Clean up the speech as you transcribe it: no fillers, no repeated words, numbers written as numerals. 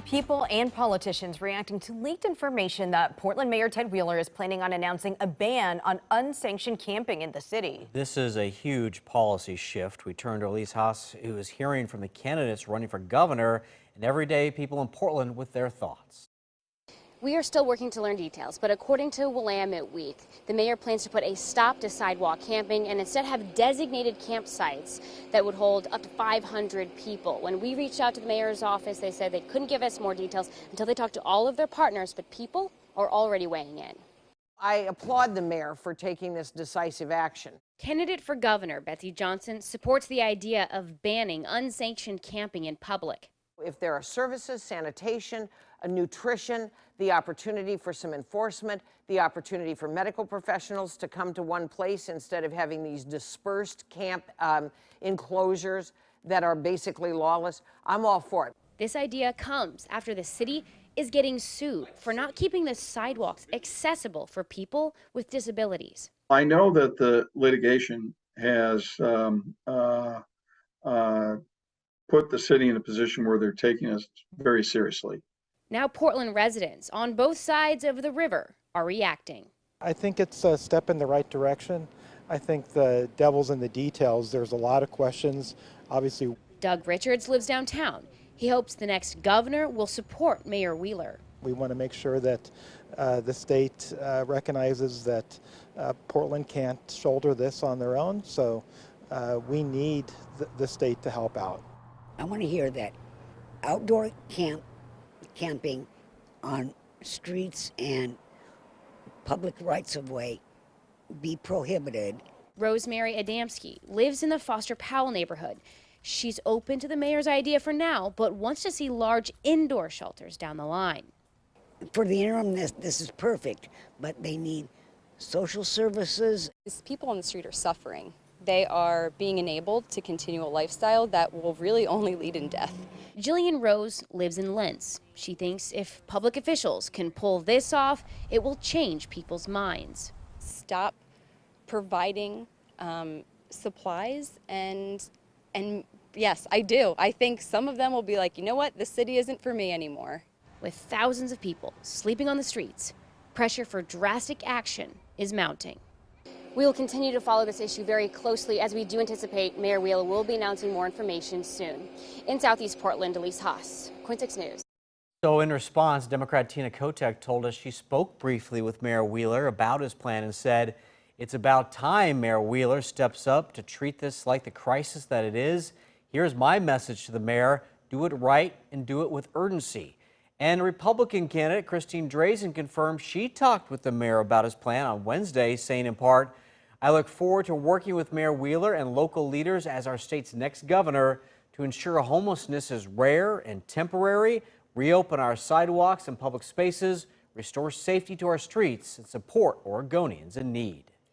People and politicians reacting to leaked information that Portland Mayor Ted Wheeler is planning on announcing a ban on unsanctioned camping in the city. This is a huge policy shift. We turn to Elise Haas, who is hearing from the candidates running for governor and everyday people in Portland with their thoughts. We are still working to learn details, but according to Willamette Week, the mayor plans to put a stop to sidewalk camping and instead have designated campsites that would hold up to 500 people. When we reached out to the mayor's office, they said they couldn't give us more details until they talked to all of their partners, but people are already weighing in. I applaud the mayor for taking this decisive action. Candidate for governor Betsy Johnson supports the idea of banning unsanctioned camping in public. If there are services, sanitation, nutrition, the opportunity for some enforcement, the opportunity for medical professionals to come to one place instead of having these dispersed camp enclosures that are basically lawless, I'm all for it. This idea comes after the city is getting sued for not keeping the sidewalks accessible for people with disabilities. I know that the litigation has put the city in a position where they're taking us very seriously. Now Portland residents on both sides of the river are reacting. I think it's a step in the right direction. I think the devil's in the details. There's a lot of questions, obviously. Doug Richards lives downtown. He hopes the next governor will support Mayor Wheeler. We want to make sure that the state recognizes that Portland can't shoulder this on their own, so we need the state to help out. I want to hear that outdoor camping on streets and public rights-of-way be prohibited. Rosemary Adamski lives in the Foster Powell neighborhood. She's open to the mayor's idea for now, but wants to see large indoor shelters down the line. For the interim, this is perfect, but they need social services. People on the street are suffering. They are being enabled to continue a lifestyle that will really only lead in death. Jillian Rose lives in Lentz. She thinks if public officials can pull this off, it will change people's minds. Stop providing supplies and yes, I do. I think some of them will be like, you know what, the city isn't for me anymore. With thousands of people sleeping on the streets, pressure for drastic action is mounting. We will continue to follow this issue very closely as we do anticipate Mayor Wheeler will be announcing more information soon. In Southeast Portland, Elise Haas, KOIN 6 News. So in response, Democrat Tina Kotek told us she spoke briefly with Mayor Wheeler about his plan and said, it's about time Mayor Wheeler steps up to treat this like the crisis that it is. Here's my message to the mayor. Do it right and do it with urgency. And Republican candidate Christine Drazan confirmed she talked with the mayor about his plan on Wednesday, saying in part, I look forward to working with Mayor Wheeler and local leaders as our state's next governor to ensure homelessness is rare and temporary, reopen our sidewalks and public spaces, restore safety to our streets, and support Oregonians in need.